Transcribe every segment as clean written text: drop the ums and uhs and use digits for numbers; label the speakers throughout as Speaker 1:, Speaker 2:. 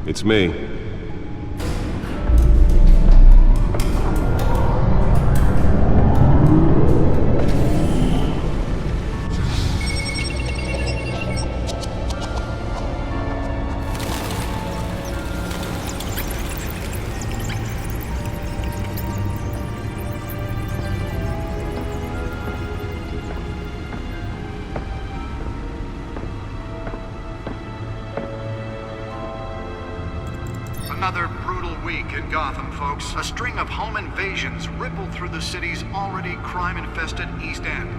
Speaker 1: It's me.
Speaker 2: Another brutal week in Gotham, folks. A string of home invasions rippled through the city's already crime-infested East End.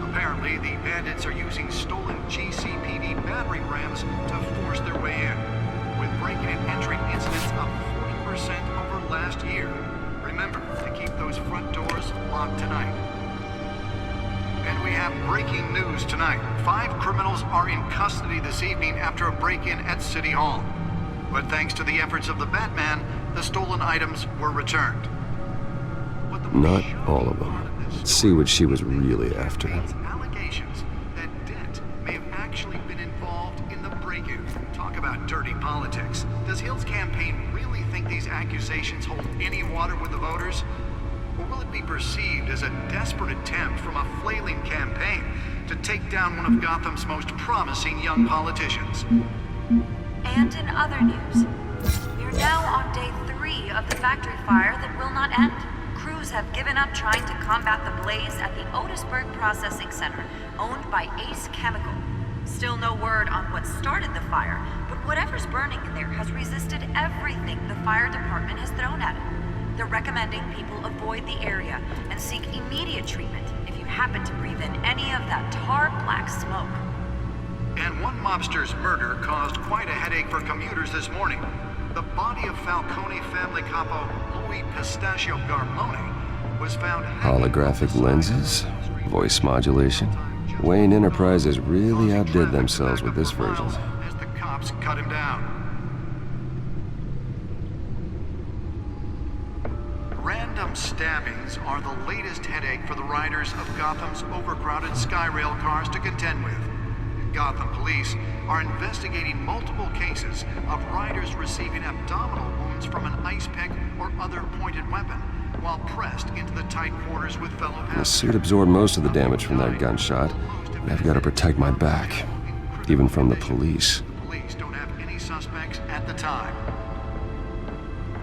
Speaker 2: Apparently, the bandits are using stolen GCPD battering rams to force their way in, with breaking and entering incidents up 40% over last year. Remember to keep those front doors locked tonight. And we have breaking news tonight. 5 criminals are in custody this evening after a break-in at City Hall. But thanks to the efforts of the Batman, the stolen items were returned.
Speaker 1: Not all of them. Let's see what she was really after.
Speaker 2: Allegations that Dent may have actually been involved in the break-in. Talk about dirty politics. Does Hill's campaign really think these accusations hold any water with the voters? Or will it be perceived as a desperate attempt from a flailing campaign to take down one of Gotham's most promising young politicians?
Speaker 3: And in other news, we're now on day 3 of the factory fire that will not end. Crews have given up trying to combat the blaze at the Otisburg Processing Center, owned by Ace Chemical. Still no word on what started the fire, but whatever's burning in there has resisted everything the fire department has thrown at it. They're recommending people avoid the area and seek immediate treatment if you happen to breathe in any of that tar black smoke.
Speaker 2: And one mobster's murder caused quite a headache for commuters this morning. The body of Falcone family capo Louis Pistachio Garmone was found...
Speaker 1: Holographic lenses? Voice modulation? Wayne Enterprises really outdid themselves with this version.
Speaker 2: As the cops cut him down. Random stabbings are the latest headache for the riders of Gotham's overcrowded Skyrail cars to contend with. Gotham police are investigating multiple cases of riders receiving abdominal wounds from an ice pick or other pointed weapon while pressed into the tight quarters with fellow passengers.
Speaker 1: The suit absorbed most of the damage from that gunshot. I've got to protect my back, even from the police.
Speaker 2: The police don't have any suspects at the time.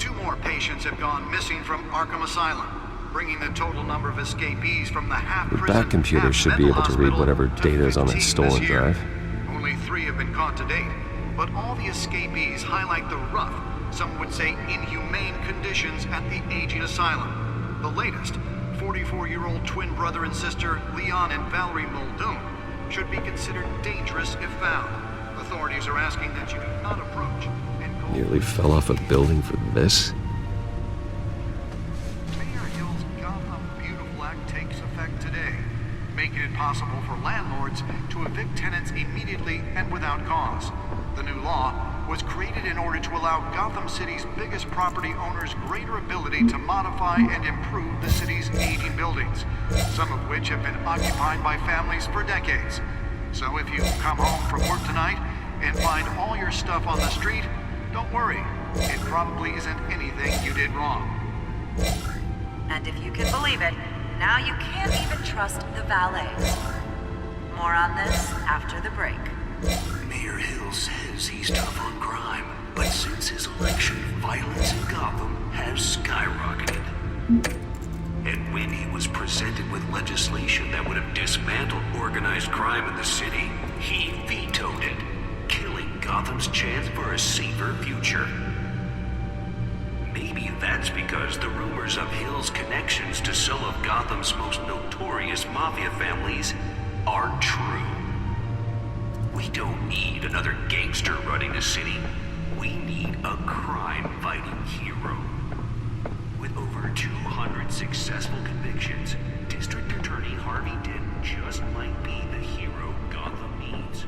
Speaker 2: 2 more patients have gone missing from Arkham Asylum, bringing the total number of escapees from the half-prison,
Speaker 1: The back computer should be able to read whatever data is on that stolen drive.
Speaker 2: Only 3 have been caught to date, but all the escapees highlight the rough, some would say inhumane conditions at the aging asylum. The latest, 44-year-old twin brother and sister Leon and Valerie Muldoon, should be considered dangerous if found. Authorities are asking that you do not approach and call...
Speaker 1: Nearly fell off a building for this?
Speaker 2: Takes effect today, making it possible for landlords to evict tenants immediately and without cause. The new law was created in order to allow Gotham City's biggest property owners greater ability to modify and improve the city's aging buildings, some of which have been occupied by families for decades. So if you come home from work tonight and find all your stuff on the street, don't worry. It probably isn't anything you did wrong.
Speaker 3: And if you can believe it, now you can't even trust the valets. More on this after the break.
Speaker 4: Mayor Hill says he's tough on crime, but since his election, violence in Gotham has skyrocketed. And when he was presented with legislation that would have dismantled organized crime in the city, he vetoed it, killing Gotham's chance for a safer future. Maybe that's because the rumors of Hill's connections to some of Gotham's most notorious mafia families are true. We don't need another gangster running the city. We need a crime-fighting hero. With over 200 successful convictions, District Attorney Harvey Dent just might be the hero Gotham needs.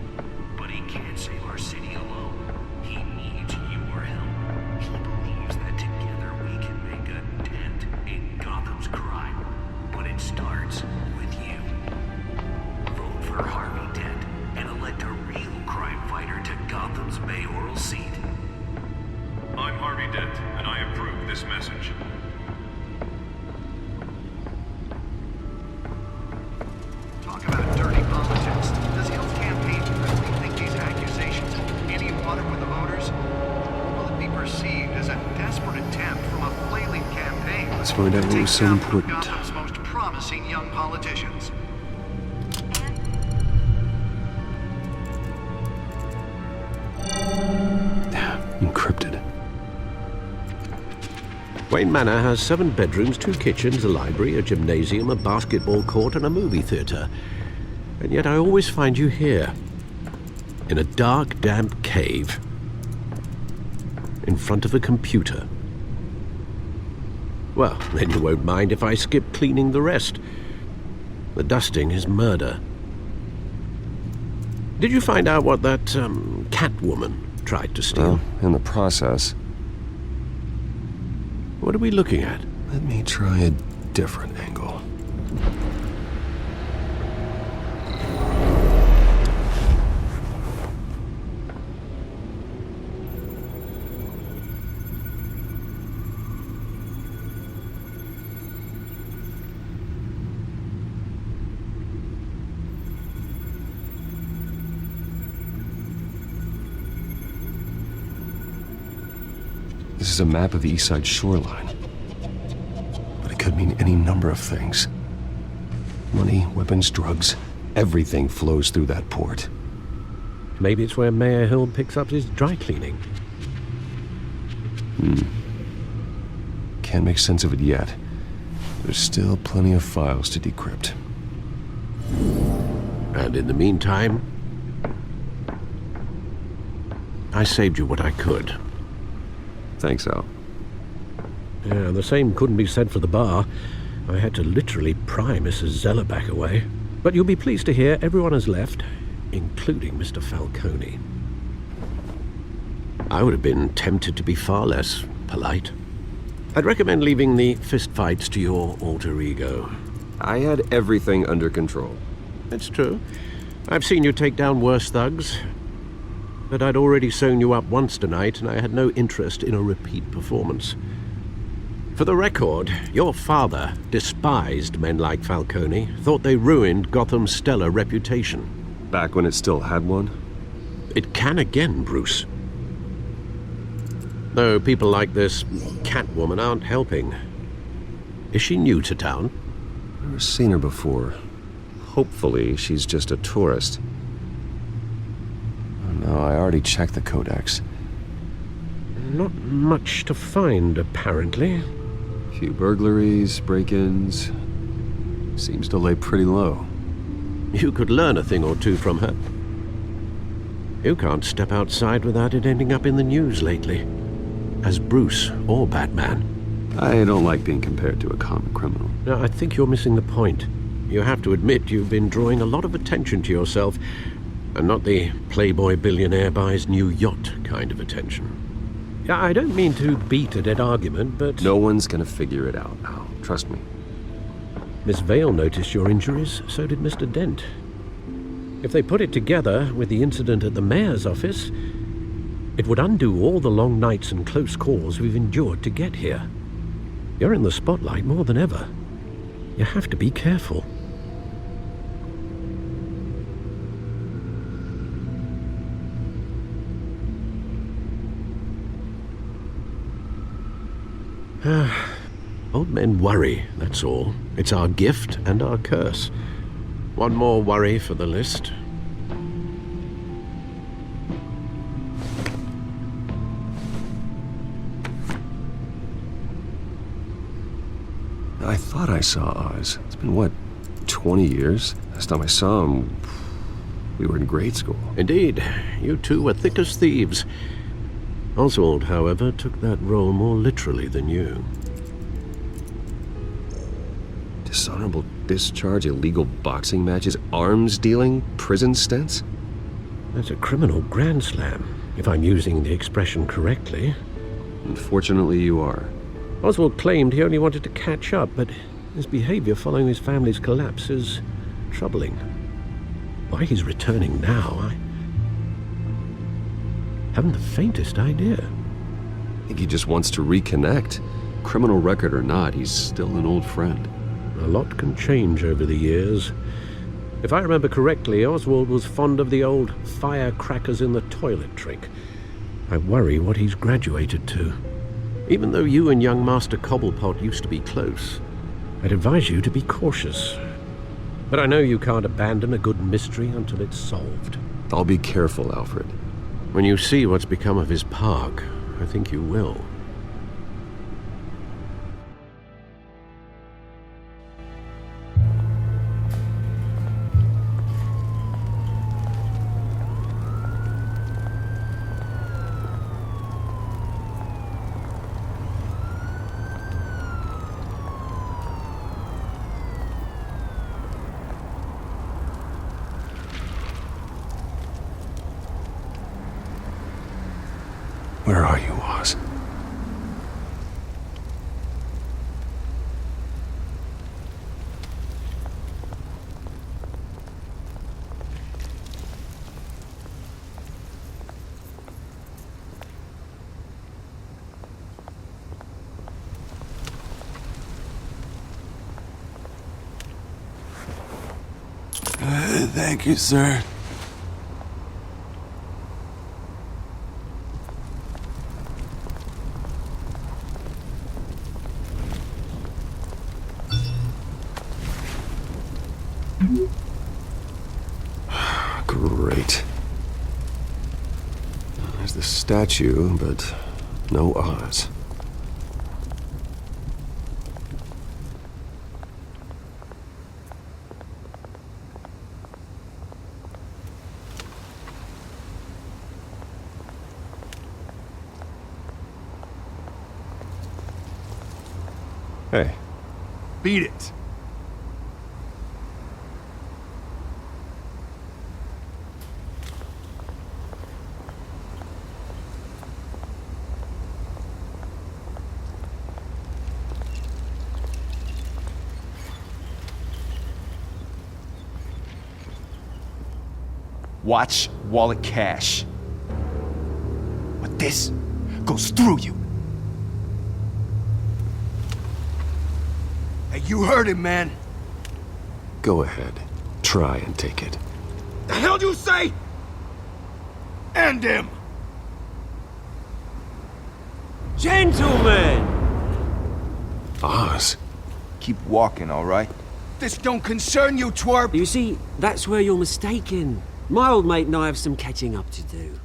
Speaker 4: But he can't save our city alone. He needs your help. He believes that together we can make a dent in Gotham's crime. But it starts with you. Vote for Harvey Dent and elect a real crime fighter to Gotham's mayoral seat.
Speaker 5: Dent, and I approve this message.
Speaker 2: Talk about dirty politics. Does Hill's campaign really think these accusations hold any water with the voters? Or will it be perceived as a desperate attempt from a flailing campaign
Speaker 1: Let's find out
Speaker 2: to
Speaker 1: what
Speaker 2: take
Speaker 1: was so
Speaker 2: down one of
Speaker 1: important.
Speaker 2: Gotham's most promising young politicians?
Speaker 1: Encrypted.
Speaker 6: Wayne Manor has 7 bedrooms, 2 kitchens, a library, a gymnasium, a basketball court, and a movie theatre. And yet I always find you here, in a dark, damp cave, in front of a computer. Well, then you won't mind if I skip cleaning the rest. The dusting is murder. Did you find out what that, Catwoman tried to steal?
Speaker 1: Well, in the process,
Speaker 6: What are we looking at?
Speaker 1: let me try a different angle. This is a map of the East Side shoreline. But it could mean any number of things. Money, weapons, drugs, everything flows through that port.
Speaker 6: Maybe it's where Mayor Hill picks up his dry cleaning.
Speaker 1: Can't make sense of it yet. There's still plenty of files to decrypt.
Speaker 6: And in the meantime, I saved you what I could.
Speaker 1: Thanks, Al.
Speaker 6: Yeah, the same couldn't be said for the bar. I had to literally pry Mrs. Zeller back away. But you'll be pleased to hear everyone has left, including Mr. Falcone. I would have been tempted to be far less polite. I'd recommend leaving the fistfights to your alter ego.
Speaker 1: I had everything under control.
Speaker 6: It's true. I've seen you take down worse thugs. But I'd already sewn you up once tonight, and I had no interest in a repeat performance. For the record, your father despised men like Falcone, thought they ruined Gotham's stellar reputation.
Speaker 1: Back when it still had one?
Speaker 6: It can again, Bruce. Though people like this Catwoman aren't helping. Is she new to town?
Speaker 1: Never seen her before. Hopefully, she's just a tourist. Oh, no, I already checked the codex.
Speaker 6: Not much to find, apparently.
Speaker 1: Few burglaries, break-ins. Seems to lay pretty low.
Speaker 6: You could learn a thing or two from her. You can't step outside without it ending up in the news lately. As Bruce or Batman.
Speaker 1: I don't like being compared to a common criminal.
Speaker 6: No, I think you're missing the point. You have to admit you've been drawing a lot of attention to yourself, and not the playboy billionaire buys new yacht kind of attention. Yeah, I don't mean to beat a dead argument, but...
Speaker 1: No one's gonna figure it out, Al. Trust me.
Speaker 6: Miss Vale noticed your injuries, so did Mr. Dent. If they put it together with the incident at the mayor's office, it would undo all the long nights and close calls we've endured to get here. You're in the spotlight more than ever. You have to be careful. Old men worry, that's all. It's our gift and our curse. One more worry for the list.
Speaker 1: I thought I saw Oz. It's been, what, 20 years? Last time I saw him, we were in grade school.
Speaker 6: Indeed, you two were thick as thieves. Oswald, however, took that role more literally than you.
Speaker 1: Dishonorable discharge, illegal boxing matches, arms dealing, prison stints?
Speaker 6: That's a criminal grand slam, if I'm using the expression correctly.
Speaker 1: Unfortunately, you are.
Speaker 6: Oswald claimed he only wanted to catch up, but his behavior following his family's collapse is troubling. Why he's returning now, I haven't the faintest idea.
Speaker 1: think he just wants to reconnect. Criminal record or not, he's still an old friend.
Speaker 6: A lot can change over the years. If I remember correctly, Oswald was fond of the old firecrackers in the toilet trick. I worry what he's graduated to. Even though you and young Master Cobblepot used to be close, I'd advise you to be cautious. But I know you can't abandon a good mystery until it's solved.
Speaker 1: I'll be careful, Alfred.
Speaker 6: When you see what's become of his park, I think you will.
Speaker 1: Where are you, Oz?
Speaker 7: Thank you, sir.
Speaker 1: Great. There's the statue, but no Oz. Hey.
Speaker 7: Beat it. Watch wallet cash. But this goes through you. Hey, you heard him, man.
Speaker 1: Go ahead. Try and take it.
Speaker 7: The hell do you say? End him.
Speaker 8: Gentlemen!
Speaker 1: Oz?
Speaker 7: Keep walking, all right? This don't concern you, twerp.
Speaker 8: You see, that's where you're mistaken. My old mate and I have some catching up to do.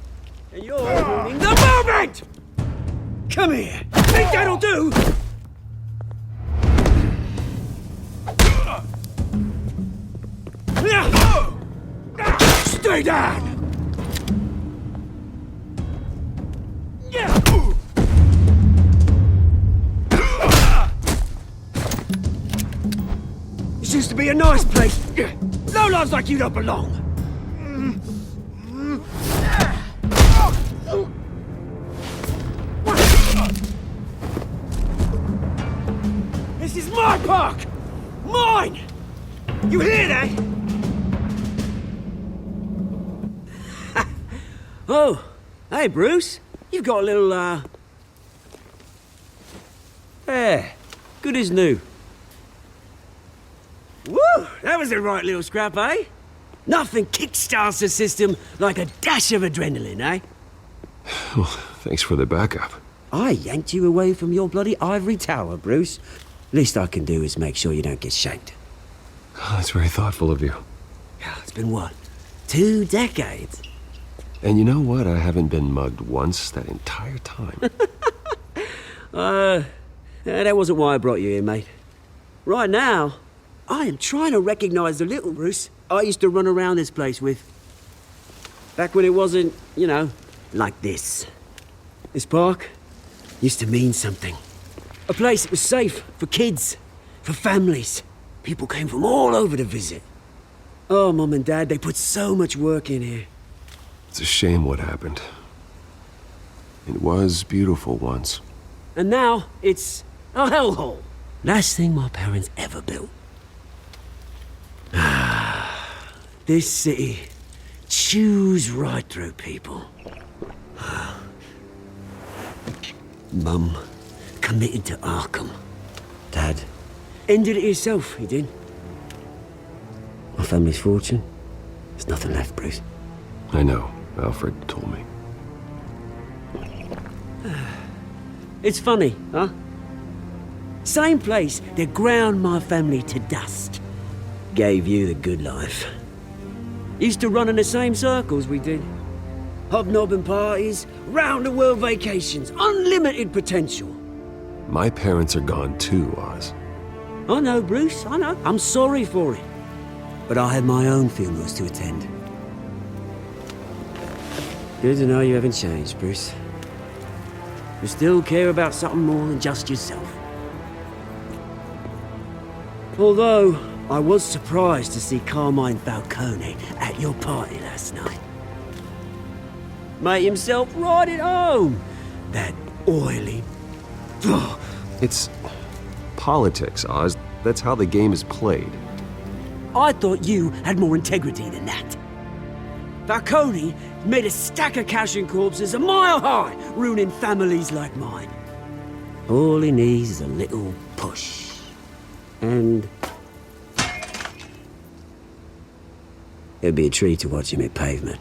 Speaker 8: And you're ruining the moment! Come here! Think that'll do? Stay down! This used to be a nice place. Lowlifes like you don't belong. This is my park! Mine! You hear that? Oh, hey Bruce. You've got a little, Yeah, good as new. Woo! That was a right little scrap, eh? Nothing kickstarts the system like a dash of adrenaline, eh?
Speaker 1: Well, thanks for the backup.
Speaker 8: I yanked you away from your bloody ivory tower, Bruce. Least I can do is make sure you don't get shanked.
Speaker 1: Oh, that's very thoughtful of you.
Speaker 8: Yeah, it's been what? 2 decades?
Speaker 1: And you know what? I haven't been mugged once that entire time.
Speaker 8: That wasn't why I brought you here, mate. Right now, I am trying to recognize the little Bruce I used to run around this place with. Back when it wasn't, you know, like this. This park used to mean something. A place that was safe for kids, for families. People came from all over to visit. Oh, Mum and Dad, they put so much work in here.
Speaker 1: It's a shame what happened. It was beautiful once.
Speaker 8: And now, it's a hellhole. Last thing my parents ever built. This city chews right through people. Mum committed to Arkham. Dad ended it himself, he did. My family's fortune, there's nothing left, Bruce.
Speaker 1: I know. Alfred told me.
Speaker 8: It's funny, huh? Same place that ground my family to dust. Gave you the good life. Used to run in the same circles we did. Hobnobbing parties, round-the-world vacations, unlimited potential.
Speaker 1: My parents are gone too, Oz.
Speaker 8: I know, Bruce, I know. I'm sorry for it. But I had my own funerals to attend. Good to know you haven't changed, Bruce. You still care about something more than just yourself. Although, I was surprised to see Carmine Falcone at your party last night. Made himself right at home. That oily... Ugh.
Speaker 1: It's politics, Oz. That's how the game is played.
Speaker 8: I thought you had more integrity than that. Falcone made a stack of cash and corpses a mile high, ruining families like mine. All he needs is a little push. And... it'd be a treat to watch him hit pavement.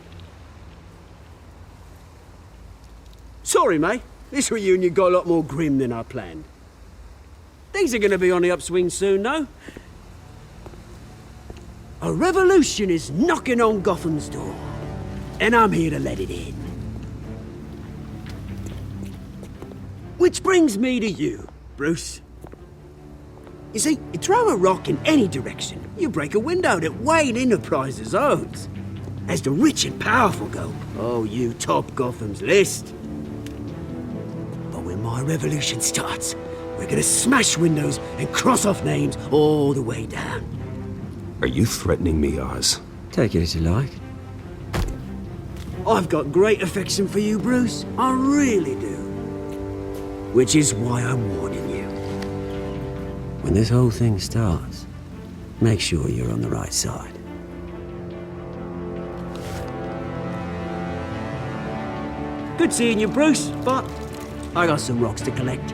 Speaker 8: Sorry, mate. This reunion got a lot more grim than I planned. Things are gonna be on the upswing soon, though. A revolution is knocking on Gotham's door. And I'm here to let it in. Which brings me to you, Bruce. You see, you throw a rock in any direction, you break a window that Wayne Enterprises owns. As the rich and powerful go, oh, you top Gotham's list. But when my revolution starts, we're gonna smash windows and cross off names all the way down.
Speaker 1: Are you threatening me, Oz?
Speaker 8: Take it as you like. I've got great affection for you, Bruce. I really do. Which is why I'm warning you. When this whole thing starts, make sure you're on the right side. Good seeing you, Bruce, but I got some rocks to collect.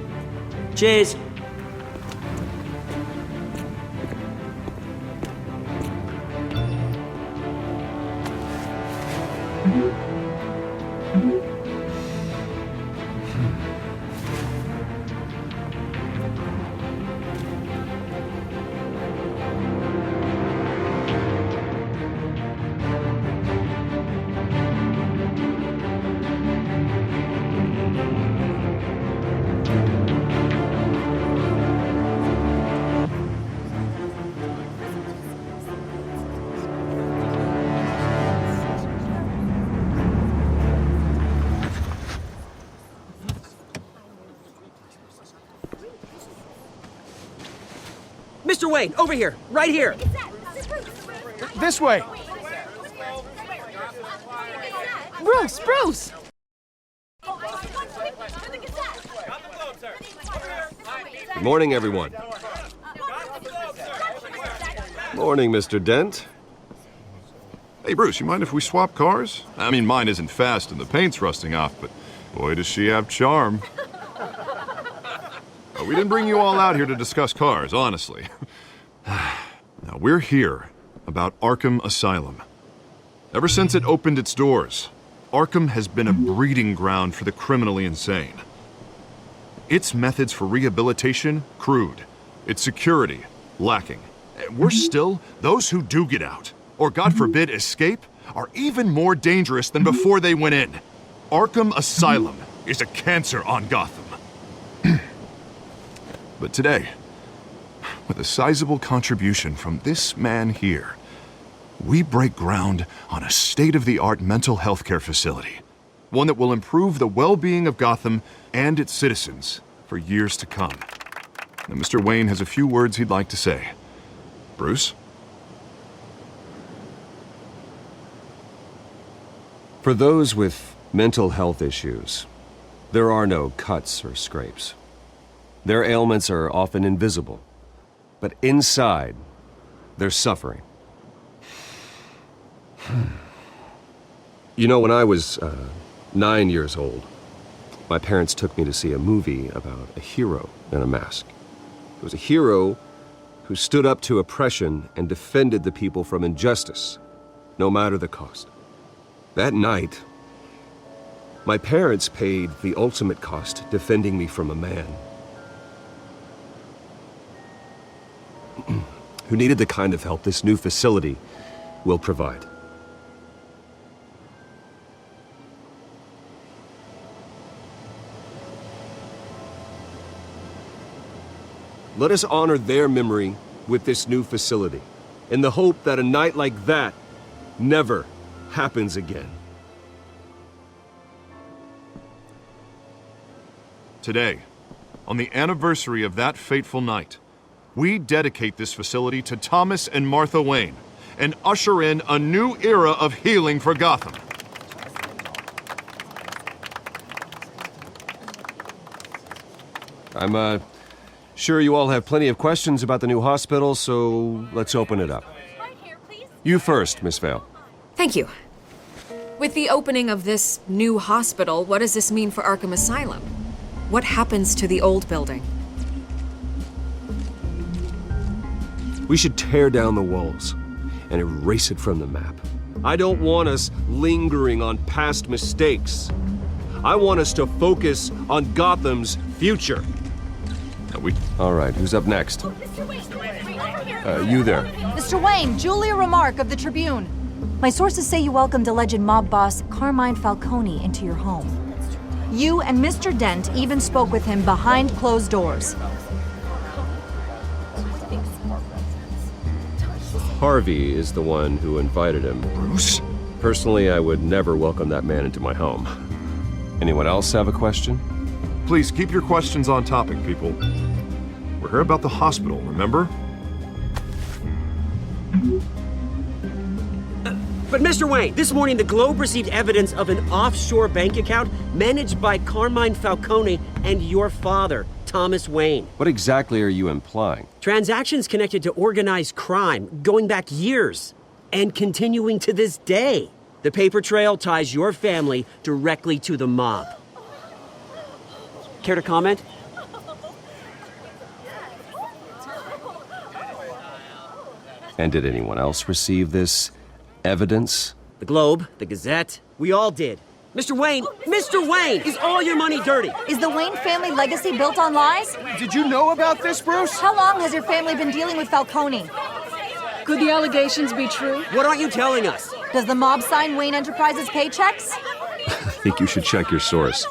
Speaker 8: Cheers. Mr. Wayne, over here, right here.
Speaker 7: This way!
Speaker 9: Bruce, Bruce!
Speaker 1: Good morning, everyone. Morning, Mr. Dent.
Speaker 5: Hey, Bruce, you mind if we swap cars? I mean, mine isn't fast and the paint's rusting off, but boy, does she have charm. We didn't bring you all out here to discuss cars, honestly. Now, we're here about Arkham Asylum. Ever since it opened its doors, Arkham has been a breeding ground for the criminally insane. Its methods for rehabilitation, crude. Its security, lacking. Worse still, those who do get out, or God forbid escape, are even more dangerous than before they went in. Arkham Asylum is a cancer on Gotham. But today, with a sizable contribution from this man here, we break ground on a state-of-the-art mental health care facility. One that will improve the well-being of Gotham and its citizens for years to come. Now, Mr. Wayne has a few words he'd like to say. Bruce?
Speaker 1: For those with mental health issues, there are no cuts or scrapes. Their ailments are often invisible, but inside, they're suffering. You know, when I was 9 years old, My parents took me to see a movie about a hero in a mask. It was a hero who stood up to oppression and defended the people from injustice, no matter the cost. That night, my parents paid the ultimate cost defending me from a man who needed the kind of help this new facility will provide. Let us honor their memory with this new facility, in the hope that a night like that never happens again.
Speaker 5: Today, on the anniversary of that fateful night, we dedicate this facility to Thomas and Martha Wayne and usher in a new era of healing for Gotham.
Speaker 1: I'm sure you all have plenty of questions about the new hospital, so let's open it up. You first, Miss Vale.
Speaker 10: Thank you. With the opening of this new hospital, what does this mean for Arkham Asylum? What happens to the old building?
Speaker 1: We should tear down the walls and erase it from the map. I don't want us lingering on past mistakes. I want us to focus on Gotham's future. All right, who's up next? You there.
Speaker 9: Mr. Wayne, Julia Remark of the Tribune. My sources say you welcomed alleged mob boss Carmine Falcone into your home. You and Mr. Dent even spoke with him behind closed doors.
Speaker 1: Harvey is the one who invited him.
Speaker 5: Bruce?
Speaker 1: Personally, I would never welcome that man into my home. Anyone else have a question?
Speaker 5: Please keep your questions on topic, people. We're here about the hospital, remember?
Speaker 8: But Mr. Wayne, this morning the Globe received evidence of an offshore bank account managed by Carmine Falcone and your father, Thomas Wayne.
Speaker 1: What exactly are you implying?
Speaker 8: Transactions connected to organized crime going back years and continuing to this day. The paper trail ties your family directly to the mob. Care to comment?
Speaker 1: And did anyone else receive this evidence?
Speaker 8: The Globe, the Gazette, we all did. Mr. Wayne, is all your money dirty?
Speaker 9: Is the Wayne family legacy built on lies?
Speaker 7: Did you know about this, Bruce?
Speaker 9: How long has your family been dealing with Falcone?
Speaker 10: Could the allegations be true?
Speaker 8: What aren't you telling us?
Speaker 9: Does the mob sign Wayne Enterprises paychecks?
Speaker 1: I think you should check your source.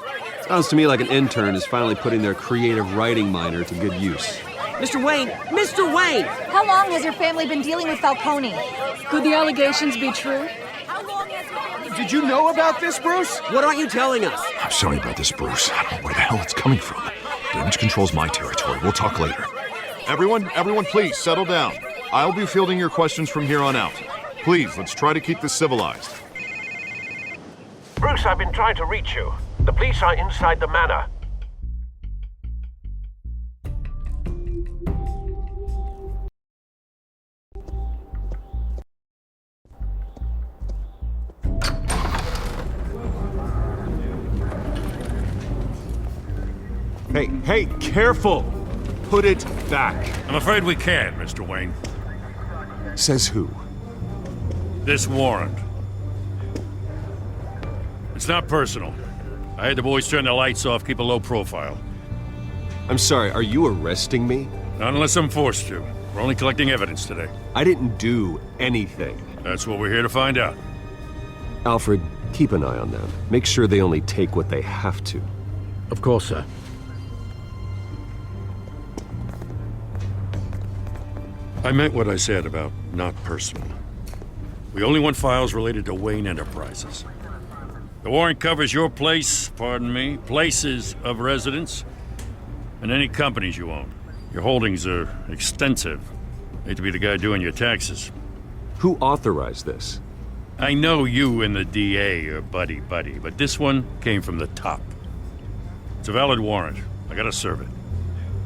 Speaker 1: Sounds to me like an intern is finally putting their creative writing minor to good use.
Speaker 8: Mr. Wayne!
Speaker 9: How long has your family been dealing with Falcone?
Speaker 10: Could the allegations be true?
Speaker 7: Did you know about this, Bruce?
Speaker 8: What aren't you telling us?
Speaker 5: I'm sorry about this, Bruce. I don't know where the hell it's coming from. Damage control's my territory. We'll talk later. Everyone, please settle down. I'll be fielding your questions from here on out. Please, let's try to keep this civilized.
Speaker 6: Bruce, I've been trying to reach you. The police are inside the manor.
Speaker 1: Hey, careful! Put it back.
Speaker 11: I'm afraid we can't, Mr. Wayne.
Speaker 1: Says who?
Speaker 11: This warrant. It's not personal. I had the boys turn the lights off, keep a low profile.
Speaker 1: I'm sorry, are you arresting me?
Speaker 11: Not unless I'm forced to. We're only collecting evidence today.
Speaker 1: I didn't do anything.
Speaker 11: That's what we're here to find out.
Speaker 1: Alfred, keep an eye on them. Make sure they only take what they have to.
Speaker 6: Of course, sir.
Speaker 11: I meant what I said about not personal. We only want files related to Wayne Enterprises. The warrant covers your place, places of residence, and any companies you own. Your holdings are extensive. Hate to be the guy doing your taxes.
Speaker 1: Who authorized this?
Speaker 11: I know you and the DA are buddy-buddy, but this one came from the top. It's a valid warrant. I gotta serve it.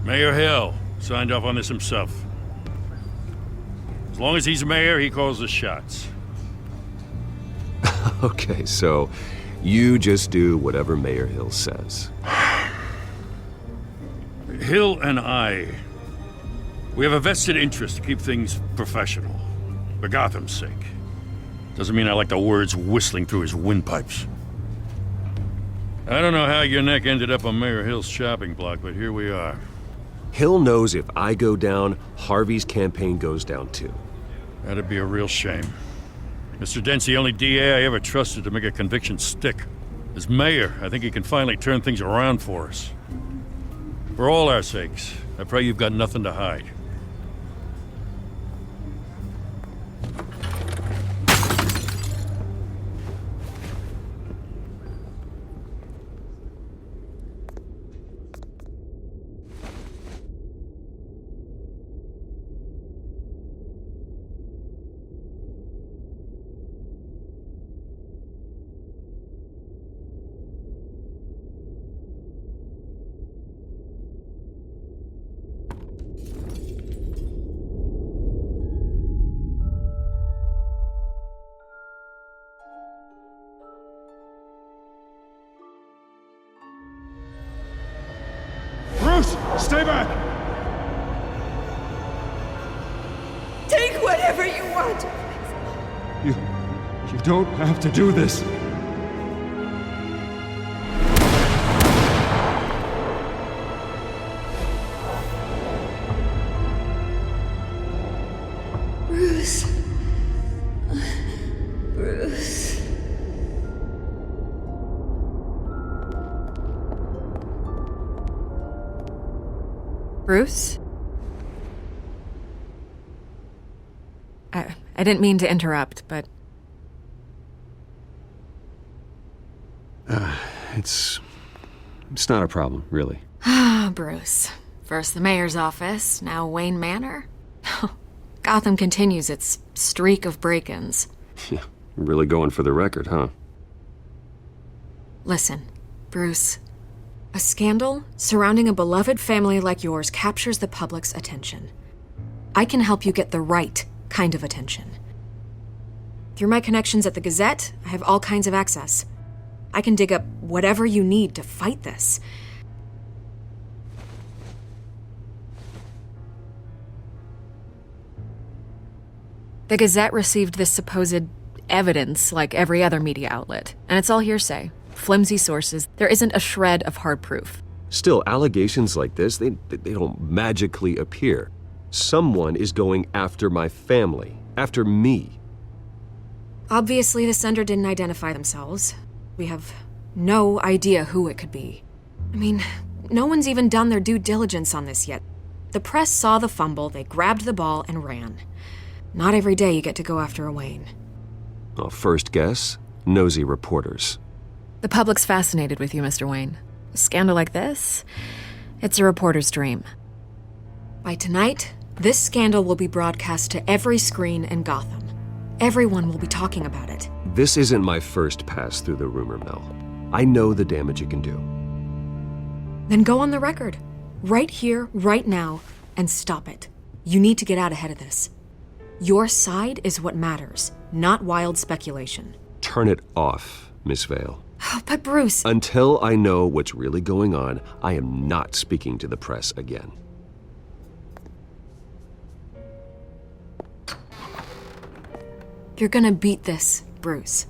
Speaker 11: Mayor Hill signed off on this himself. As long as he's mayor, he calls the shots.
Speaker 1: Okay, so You just do whatever Mayor Hill says.
Speaker 11: Hill and I, we have a vested interest to keep things professional. For Gotham's sake. Doesn't mean I like the words whistling through his windpipes. I don't know how your neck ended up on Mayor Hill's shopping block, but here we are.
Speaker 1: Hill knows if I go down, Harvey's campaign goes down too.
Speaker 11: That'd be a real shame. Mr. Dent's the only DA I ever trusted to make a conviction stick. As mayor, I think he can finally turn things around for us. For all our sakes, I pray you've got nothing to hide.
Speaker 7: Bruce, stay back!
Speaker 12: Take whatever you want.
Speaker 7: You don't have to do this.
Speaker 12: Bruce. Bruce.
Speaker 10: Bruce? I didn't mean to interrupt, but...
Speaker 1: It's not a problem, really.
Speaker 10: Ah, Bruce. First the mayor's office, now Wayne Manor. Gotham continues its streak of break-ins.
Speaker 1: Yeah, you're really going for the record, huh?
Speaker 10: Listen, Bruce. A scandal surrounding a beloved family like yours captures the public's attention. I can help you get the right kind of attention. Through my connections at the Gazette, I have all kinds of access. I can dig up whatever you need to fight this. The Gazette received this supposed evidence like every other media outlet, and it's all hearsay. Flimsy sources. There isn't a shred of hard proof.
Speaker 1: Still, allegations like this, they don't magically appear. Someone is going after my family, after me.
Speaker 10: Obviously, the sender didn't identify themselves. We have no idea who it could be. I mean, no one's even done their due diligence on this yet. The press saw the fumble, they grabbed the ball and ran. Not every day you get to go after a Wayne.
Speaker 1: Well, first guess, nosy reporters.
Speaker 10: The public's fascinated with you, Mr. Wayne. A scandal like this, it's a reporter's dream. By tonight, this scandal will be broadcast to every screen in Gotham. Everyone will be talking about it.
Speaker 1: This isn't my first pass through the rumor mill. I know the damage it can do.
Speaker 10: Then go on the record. Right here, right now, and stop it. You need to get out ahead of this. Your side is what matters, not wild speculation.
Speaker 1: Turn it off, Miss Vale.
Speaker 10: Oh, but Bruce...
Speaker 1: Until I know what's really going on, I am not speaking to the press again.
Speaker 10: You're gonna beat this, Bruce.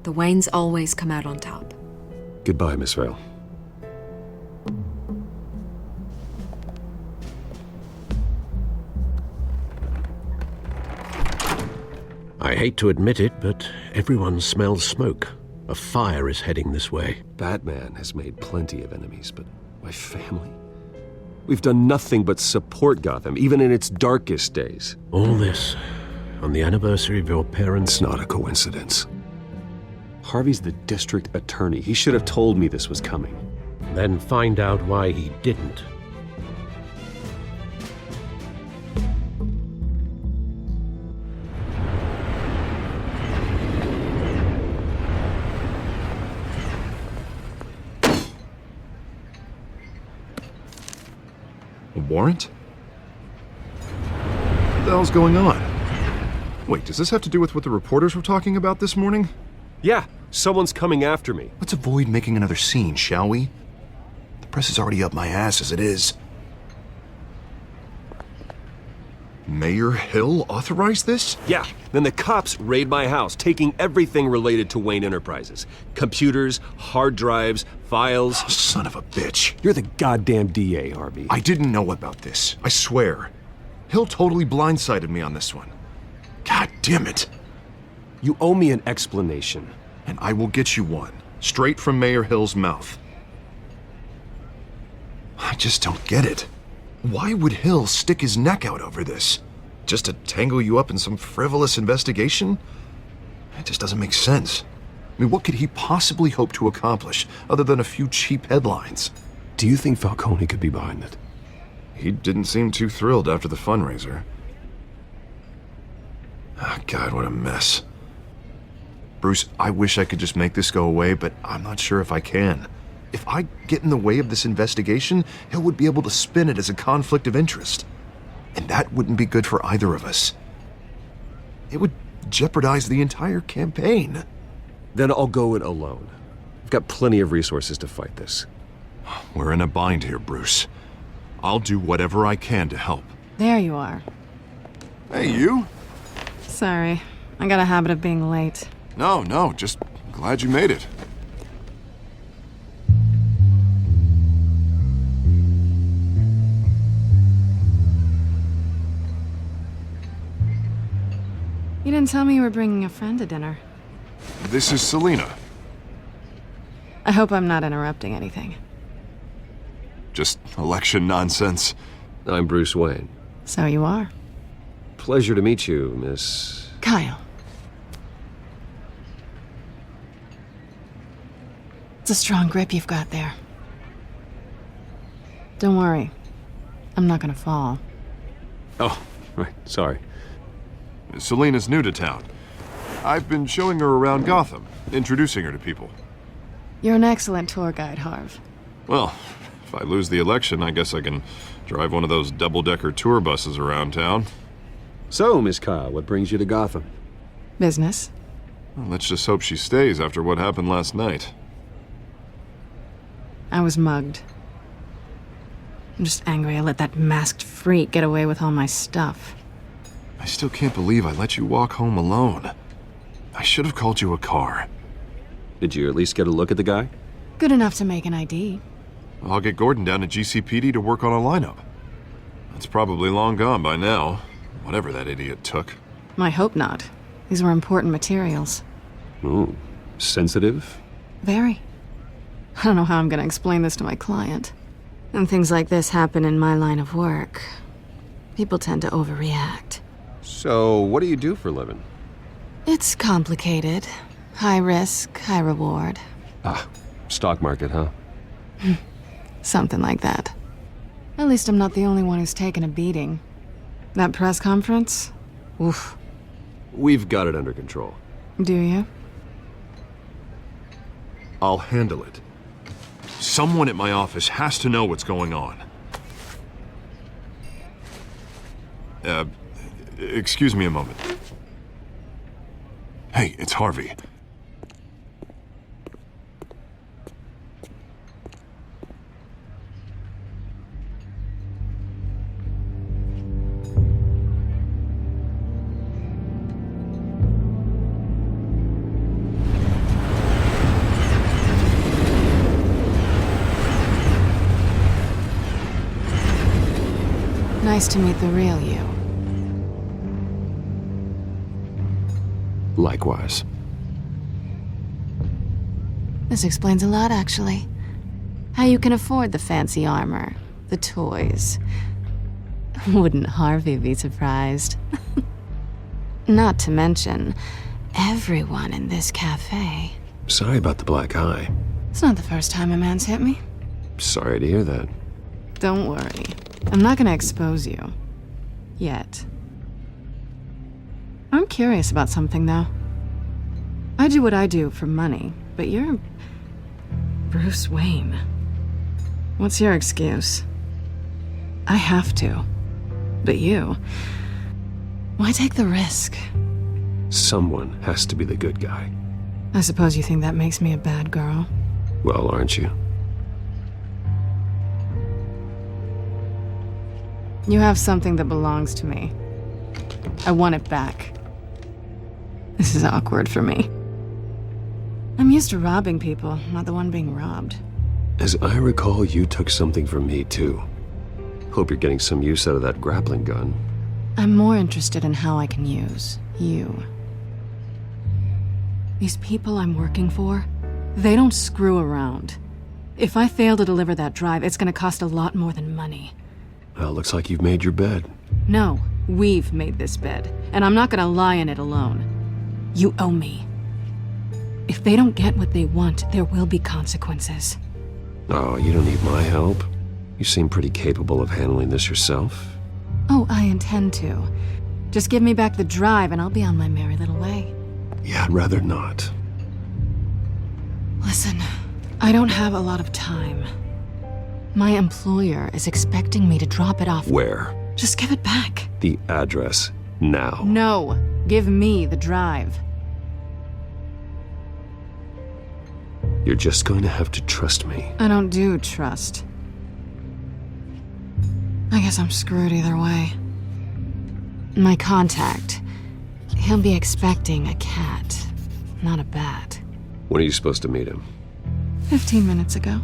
Speaker 10: The Waynes always come out on top.
Speaker 1: Goodbye, Miss Vale.
Speaker 6: I hate to admit it, but everyone smells smoke. A fire is heading this way.
Speaker 1: Batman has made plenty of enemies, but my family? We've done nothing but support Gotham, even in its darkest days.
Speaker 6: All this on the anniversary of your parents'...
Speaker 1: It's not a coincidence. Harvey's the district attorney. He should have told me this was coming.
Speaker 6: Then find out why he didn't.
Speaker 5: A warrant? What the hell's going on? Wait, does this have to do with what the reporters were talking about this morning?
Speaker 1: Yeah, Someone's coming after me.
Speaker 5: Let's avoid making another scene, shall we? The press is already up my ass as it is. Mayor Hill authorized this?
Speaker 1: Yeah, then the cops raid my house, taking everything related to Wayne Enterprises. Computers, hard drives, files.
Speaker 5: Oh, son of a bitch.
Speaker 1: You're the goddamn DA, Harvey.
Speaker 5: I didn't know about this. I swear. Hill totally blindsided me on this one. God damn it.
Speaker 1: You owe me an explanation.
Speaker 5: And I will get you one, straight from Mayor Hill's mouth. I just don't get it. Why would Hill stick his neck out over this? Just to tangle you up in some frivolous investigation? It just doesn't make sense. I mean, what could he possibly hope to accomplish other than a few cheap headlines?
Speaker 1: Do you think Falcone could be behind it?
Speaker 5: He didn't seem too thrilled after the fundraiser. Oh, God, what a mess. Bruce, I wish I could just make this go away, but I'm not sure if I can. If I get in the way of this investigation, Hill would be able to spin it as a conflict of interest. And that wouldn't be good for either of us. It would jeopardize the entire campaign.
Speaker 1: Then I'll go it alone. I've got plenty of resources to fight this.
Speaker 5: We're in a bind here, Bruce. I'll do whatever I can to help.
Speaker 13: There you are.
Speaker 5: Hey, you?
Speaker 13: Sorry, I got a habit of being late.
Speaker 5: No, just glad you made it.
Speaker 13: You didn't tell me you were bringing a friend to dinner.
Speaker 5: This is Selena.
Speaker 13: I hope I'm not interrupting anything.
Speaker 5: Just election nonsense.
Speaker 1: I'm Bruce Wayne.
Speaker 13: So you are.
Speaker 1: Pleasure to meet you, Miss...
Speaker 13: Kyle. It's a strong grip you've got there. Don't worry. I'm not gonna fall.
Speaker 1: Oh, right, sorry.
Speaker 5: Selena's new to town. I've been showing her around Gotham, introducing her to people.
Speaker 13: You're an excellent tour guide, Harv.
Speaker 5: Well, if I lose the election, I guess I can drive one of those double-decker tour buses around town.
Speaker 1: So, Miss Kyle, what brings you to Gotham?
Speaker 13: Business.
Speaker 5: Well, let's just hope she stays after what happened last night.
Speaker 13: I was mugged. I'm just angry I let that masked freak get away with all my stuff.
Speaker 5: I still can't believe I let you walk home alone. I should have called you a car.
Speaker 1: Did you at least get a look at the guy?
Speaker 13: Good enough to make an ID.
Speaker 5: I'll get Gordon down to GCPD to work on a lineup. It's probably long gone by now, whatever that idiot took.
Speaker 13: I hope not. These were important materials.
Speaker 1: Ooh, sensitive?
Speaker 13: Very. I don't know how I'm gonna explain this to my client. And things like this happen in my line of work. People tend to overreact.
Speaker 1: So, what do you do for a living?
Speaker 13: It's complicated. High risk, high reward.
Speaker 1: Ah, stock market, huh?
Speaker 13: Something like that. At least I'm not the only one who's taken a beating. That press conference? Oof.
Speaker 1: We've got it under control.
Speaker 13: Do you?
Speaker 5: I'll handle it. Someone at my office has to know what's going on. Excuse me a moment. Hey, it's Harvey.
Speaker 13: Nice to meet the real you.
Speaker 1: Likewise.
Speaker 13: This explains a lot, actually. How you can afford the fancy armor, the toys. Wouldn't Harvey be surprised? Not to mention, everyone in this cafe.
Speaker 1: Sorry about the black eye.
Speaker 13: It's not the first time a man's hit me.
Speaker 1: Sorry to hear that.
Speaker 13: Don't worry. I'm not gonna expose you. Yet. I'm curious about something, though. I do what I do for money, but you're... Bruce Wayne. What's your excuse? I have to. But you... Why take the risk?
Speaker 1: Someone has to be the good guy.
Speaker 13: I suppose you think that makes me a bad girl.
Speaker 1: Well, aren't you?
Speaker 13: You have something that belongs to me. I want it back. This is awkward for me. I'm used to robbing people, not the one being robbed.
Speaker 1: As I recall, you took something from me, too. Hope you're getting some use out of that grappling gun.
Speaker 13: I'm more interested in how I can use you. These people I'm working for, they don't screw around. If I fail to deliver that drive, it's gonna cost a lot more than money.
Speaker 1: Well, looks like you've made your bed.
Speaker 13: No, we've made this bed, and I'm not gonna lie in it alone. You owe me. If they don't get what they want, there will be consequences.
Speaker 1: Oh, you don't need my help. You seem pretty capable of handling this yourself.
Speaker 13: Oh, I intend to. Just give me back the drive and I'll be on my merry little way.
Speaker 1: Yeah, I'd rather not.
Speaker 13: Listen, I don't have a lot of time. My employer is expecting me to drop it off.
Speaker 1: Where?
Speaker 13: Just give it back.
Speaker 1: The address, now.
Speaker 13: No, give me the drive.
Speaker 1: You're just going to have to trust me.
Speaker 13: I don't do trust. I guess I'm screwed either way. My contact, he'll be expecting a cat, not a bat.
Speaker 1: When are you supposed to meet him?
Speaker 13: 15 minutes ago.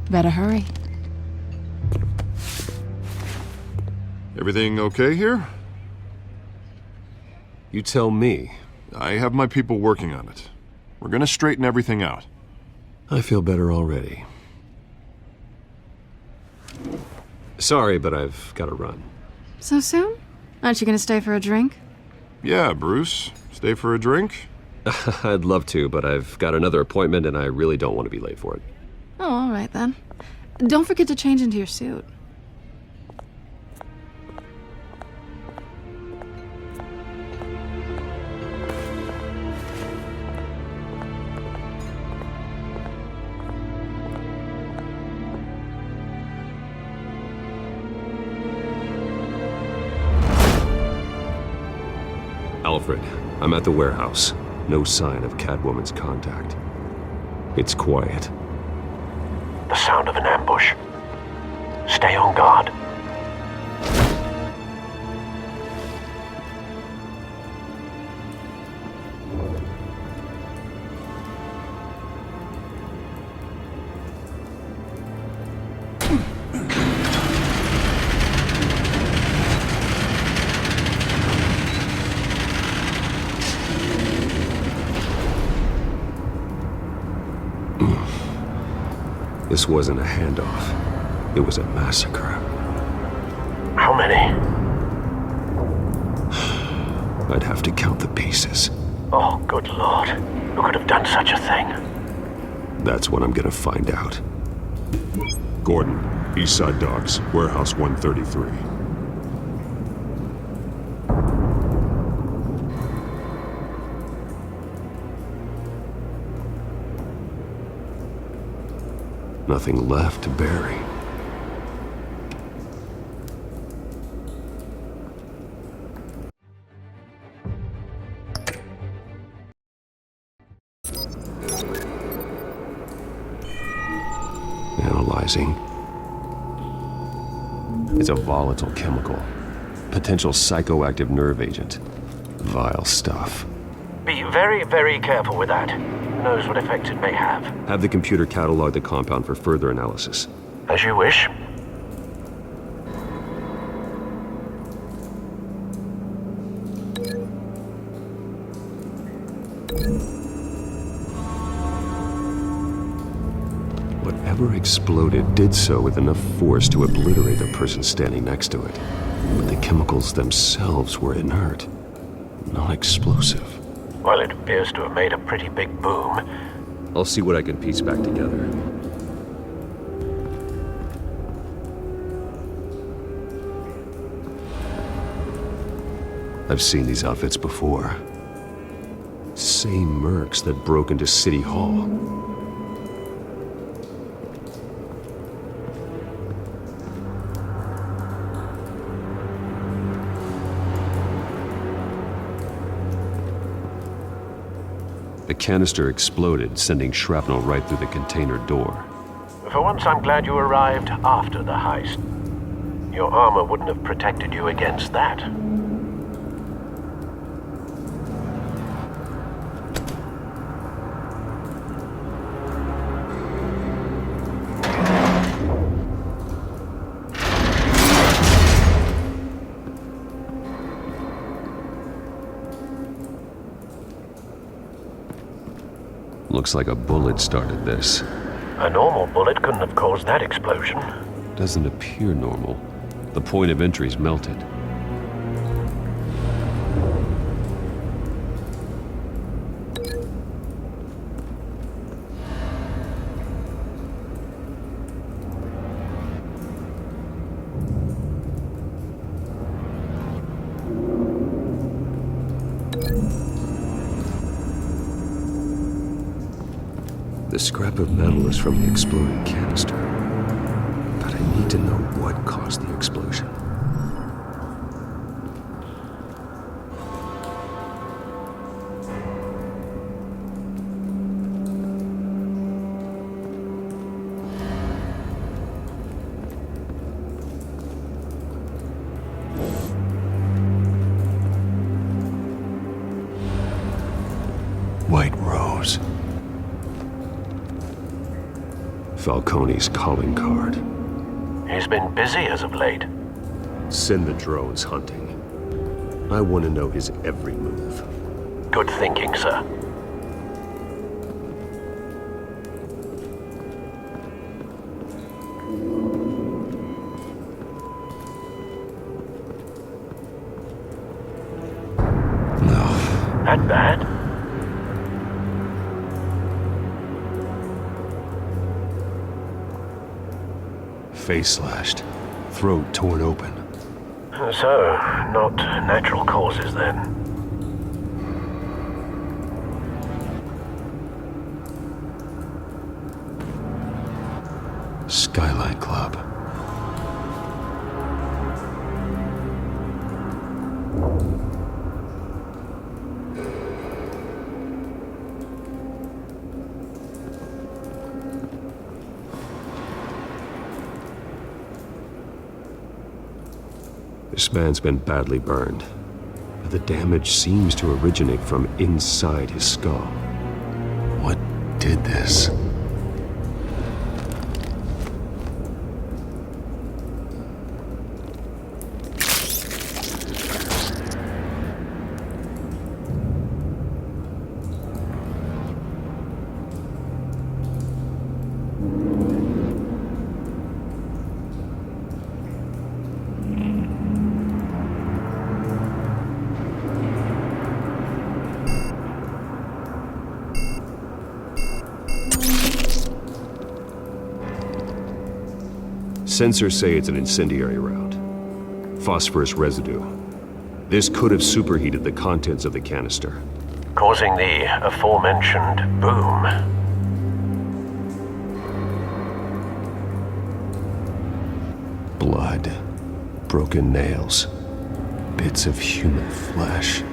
Speaker 13: Better hurry.
Speaker 5: Everything okay here?
Speaker 1: You tell me.
Speaker 5: I have my people working on it. We're gonna straighten everything out.
Speaker 1: I feel better already. Sorry, but I've got to run.
Speaker 13: So soon? Aren't you gonna stay for a drink?
Speaker 5: Yeah, Bruce. Stay for a drink?
Speaker 1: I'd love to, but I've got another appointment and I really don't want to be late for it.
Speaker 13: Oh, all right then. Don't forget to change into your suit.
Speaker 1: Alfred, I'm at the warehouse. No sign of Catwoman's contact. It's quiet.
Speaker 4: The sound of an ambush. Stay on guard.
Speaker 1: This wasn't a handoff. It was a massacre.
Speaker 4: How many?
Speaker 1: I'd have to count the pieces.
Speaker 4: Oh, good lord. Who could have done such a thing?
Speaker 1: That's what I'm gonna find out.
Speaker 5: Gordon, Eastside Docks, Warehouse 133.
Speaker 1: Nothing left to bury. Analyzing. It's a volatile chemical. Potential psychoactive nerve agent. Vile stuff.
Speaker 4: Be very, very careful with that. Who knows what effect it may have.
Speaker 1: Have the computer catalog the compound for further analysis.
Speaker 4: As you wish.
Speaker 1: Whatever exploded did so with enough force to obliterate the person standing next to it. But the chemicals themselves were inert, not explosive.
Speaker 4: Well, it appears to have made a pretty big boom.
Speaker 1: I'll see what I can piece back together. I've seen these outfits before. Same mercs that broke into City Hall. The canister exploded, sending shrapnel right through the container door.
Speaker 14: For once, I'm glad you arrived after the heist. Your armor wouldn't have protected you against that.
Speaker 1: Looks like a bullet started this.
Speaker 14: A normal bullet couldn't have caused that explosion.
Speaker 1: Doesn't appear normal. The point of entry's melted. The scrap of metal is from the exploded canister. But I need to know what caused the explosion. White Rose. Falcone's calling card.
Speaker 14: He's been busy as of late.
Speaker 1: Send the drones hunting. I want to know his every move.
Speaker 14: Good thinking, sir.
Speaker 1: No.
Speaker 14: That bad?
Speaker 1: Face slashed, throat torn open.
Speaker 14: So, not natural causes then.
Speaker 1: Skyline Club. This man's been badly burned. The damage seems to originate from inside his skull. What did this? Sensors say it's an incendiary round. Phosphorus residue. This could have superheated the contents of the canister,
Speaker 14: causing the aforementioned boom.
Speaker 1: Blood, broken nails, bits of human flesh.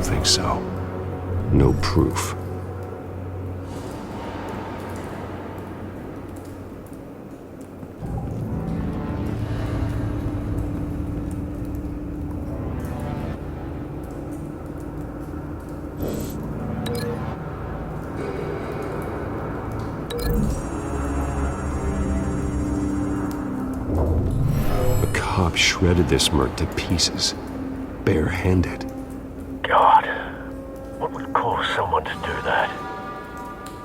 Speaker 1: Think so. No proof. A cop shredded this merc to pieces, barehanded.
Speaker 14: God, what would cause someone to do that?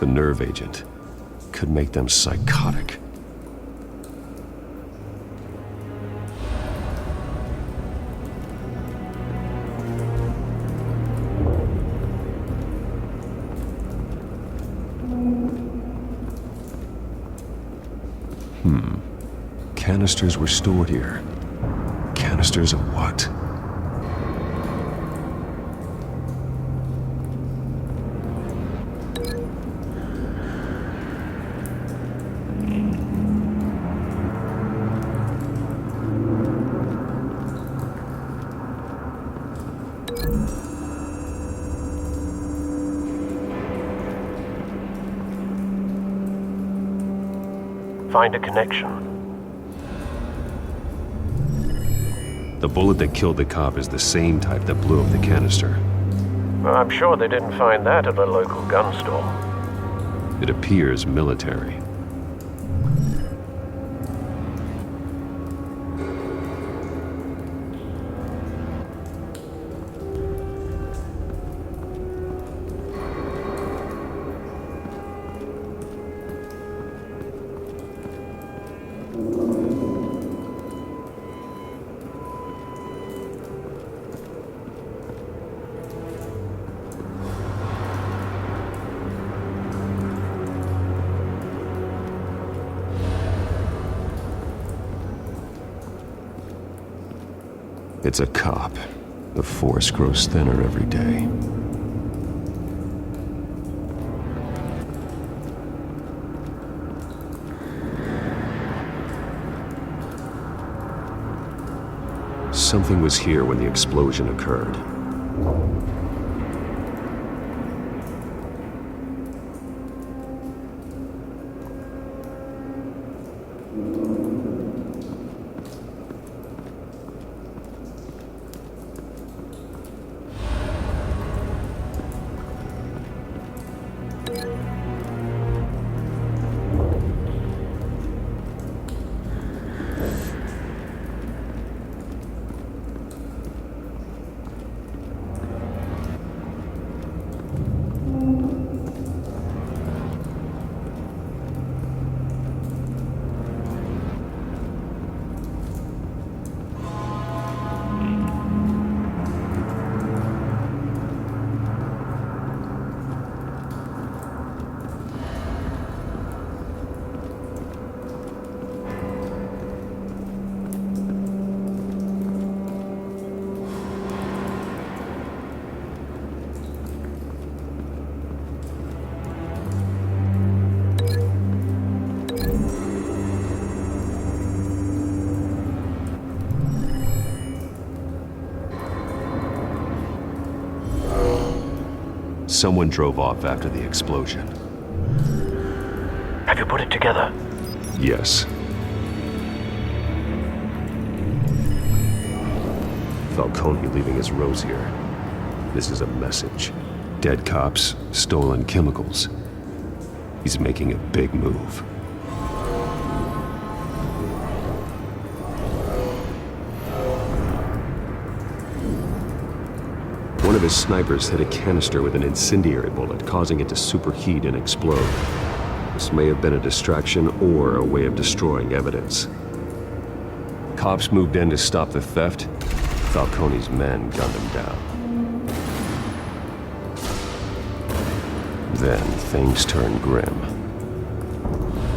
Speaker 1: The nerve agent could make them psychotic. canisters were stored here. Canisters of what?
Speaker 14: Find a connection.
Speaker 1: The bullet that killed the cop is the same type that blew up the canister.
Speaker 14: I'm sure they didn't find that at a local gun store.
Speaker 1: It appears military. It's a cop. The force grows thinner every day. Something was here when the explosion occurred. Someone drove off after the explosion.
Speaker 14: Have you put it together?
Speaker 1: Yes. Falcone leaving his rose here. This is a message. Dead cops, stolen chemicals. He's making a big move. One of his snipers hit a canister with an incendiary bullet, causing it to superheat and explode. This may have been a distraction or a way of destroying evidence. Cops moved in to stop the theft. Falcone's men gunned him down. Then things turned grim.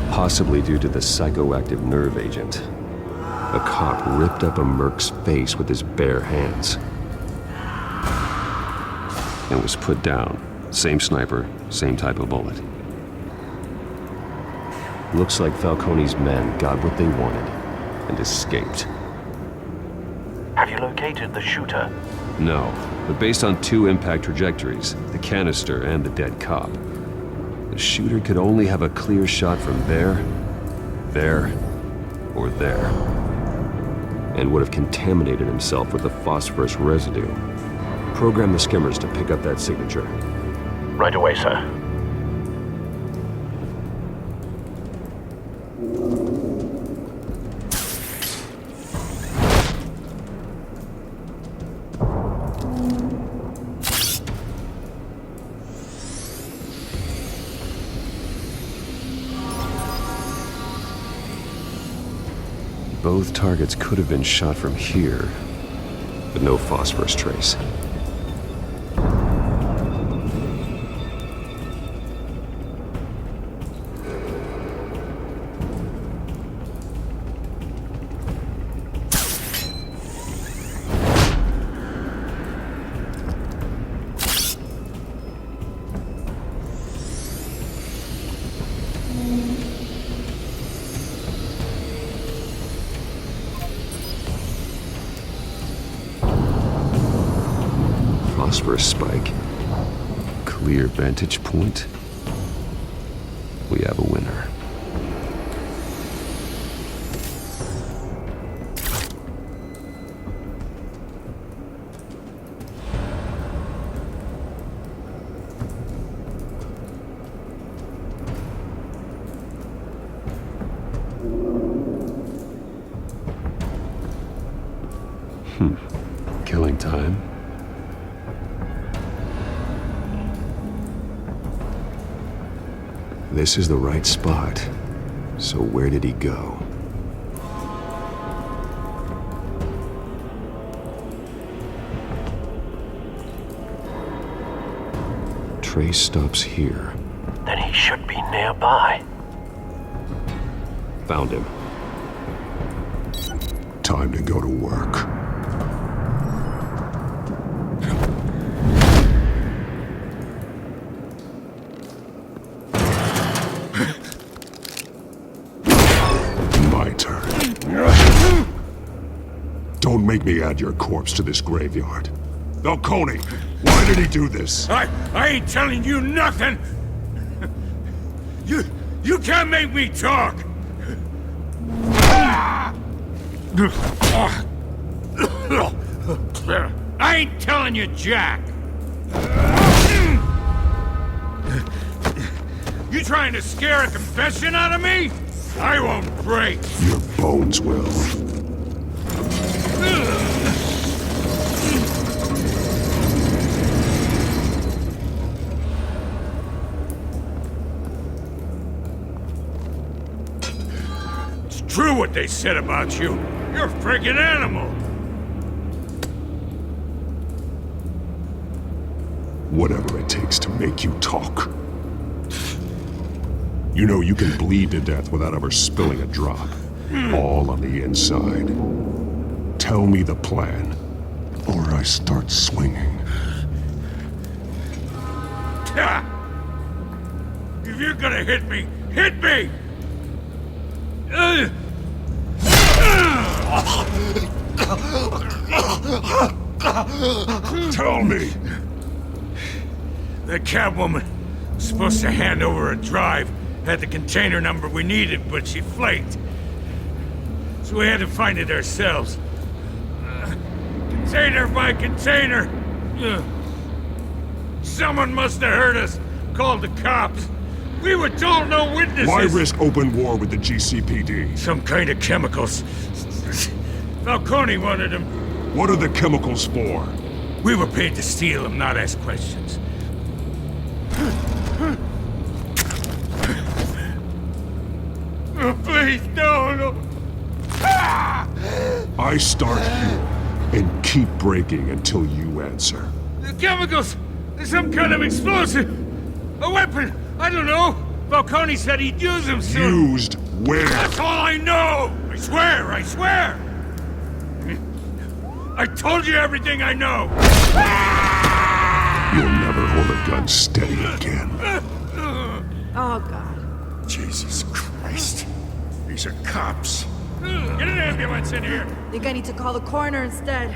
Speaker 1: Possibly due to the psychoactive nerve agent. A cop ripped up a merc's face with his bare hands. And was put down. Same sniper, same type of bullet. Looks like Falcone's men got what they wanted and escaped.
Speaker 14: Have you located the shooter?
Speaker 1: No, but based on two impact trajectories, the canister and the dead cop, the shooter could only have a clear shot from there, or there, and would have contaminated himself with the phosphorus residue. Program the skimmers to pick up that signature.
Speaker 14: Right away, sir.
Speaker 1: Both targets could have been shot from here, but no phosphorus trace. phosphorus spike. Clear vantage point. We have a winner. Killing time. This is the right spot. So where did he go? Trace stops here.
Speaker 14: Then he should be nearby.
Speaker 1: Found him.
Speaker 15: Time to go to work. Don't make me add your corpse to this graveyard. Falcone, why did he do this?
Speaker 11: I ain't telling you nothing! You can't make me talk! I ain't telling you jack! You trying to scare a confession out of me? I won't break!
Speaker 15: Your bones will.
Speaker 11: It's true what they said about you. You're a freaking animal.
Speaker 15: Whatever it takes to make you talk. You know you can bleed to death without ever spilling a drop. All on the inside. Tell me the plan, or I start swinging.
Speaker 11: If you're gonna hit me, hit me!
Speaker 15: Tell me!
Speaker 11: The cabwoman was supposed to hand over a drive, had the container number we needed, but she flaked. So we had to find it ourselves. Container by container. Someone must have heard us, called the cops. We were told no witnesses.
Speaker 15: Why risk open war with the GCPD?
Speaker 11: Some kind of chemicals. Falcone wanted them.
Speaker 15: What are the chemicals for?
Speaker 11: We were paid to steal them, not ask questions. Oh, please, no.
Speaker 15: I start here and keep breaking until you answer.
Speaker 11: The chemicals! Some kind of explosive! A weapon! I don't know! Falcone said he'd use them soon!
Speaker 15: Used where?
Speaker 11: That's all I know! I swear! I told you everything I know!
Speaker 15: You'll never hold a gun steady again.
Speaker 9: Oh, God.
Speaker 11: Jesus Christ. These are cops. Get an ambulance in here!
Speaker 9: Think I need to call the coroner instead.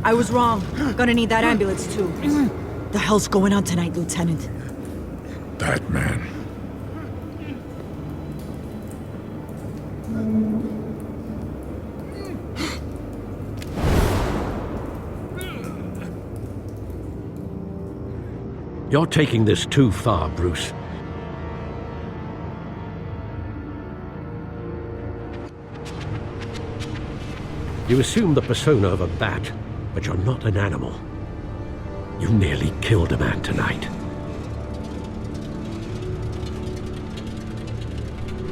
Speaker 9: I was wrong. Gonna need that ambulance, too. The hell's going on tonight, Lieutenant?
Speaker 11: Batman.
Speaker 6: You're taking this too far, Bruce. You assume the persona of a bat, but you're not an animal. You nearly killed a man tonight.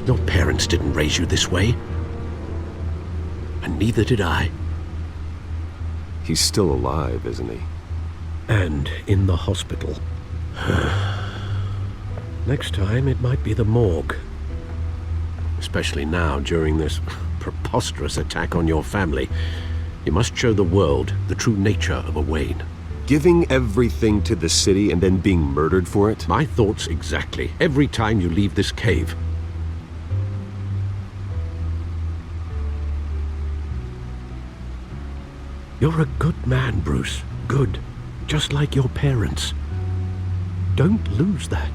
Speaker 6: Your parents didn't raise you this way. And neither did I.
Speaker 1: He's still alive, isn't he?
Speaker 6: And in the hospital. Next time, it might be the morgue. Especially now, during this preposterous attack on your family. You must show the world the true nature of a Wayne.
Speaker 1: Give Giving everything to the city and then being murdered for it?
Speaker 6: My thoughts exactly. Every time you leave this cave. You're a good man, Bruce. Good. Just like your parents. Don't lose that.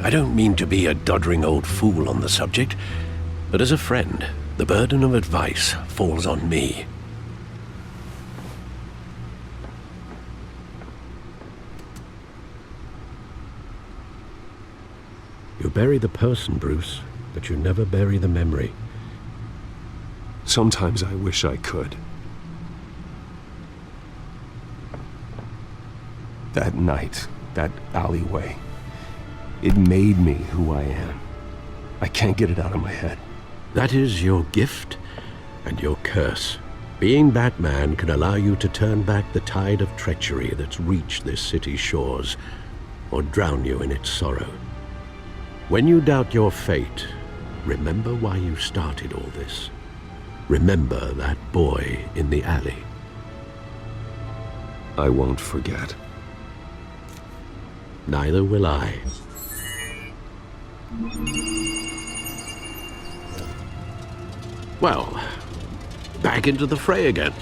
Speaker 16: I don't mean to be a doddering old fool on the subject, but as a friend, the burden of advice falls on me.
Speaker 6: You bury the person, Bruce, but you never bury the memory.
Speaker 1: Sometimes I wish I could. That night, that alleyway, it made me who I am. I can't get it out of my head.
Speaker 6: That is your gift and your curse. Being Batman can allow you to turn back the tide of treachery that's reached this city's shores, or drown you in its sorrow. When you doubt your fate, remember why you started all this. Remember that boy in the alley.
Speaker 1: I won't forget.
Speaker 6: Neither will I. Well, back into the fray again.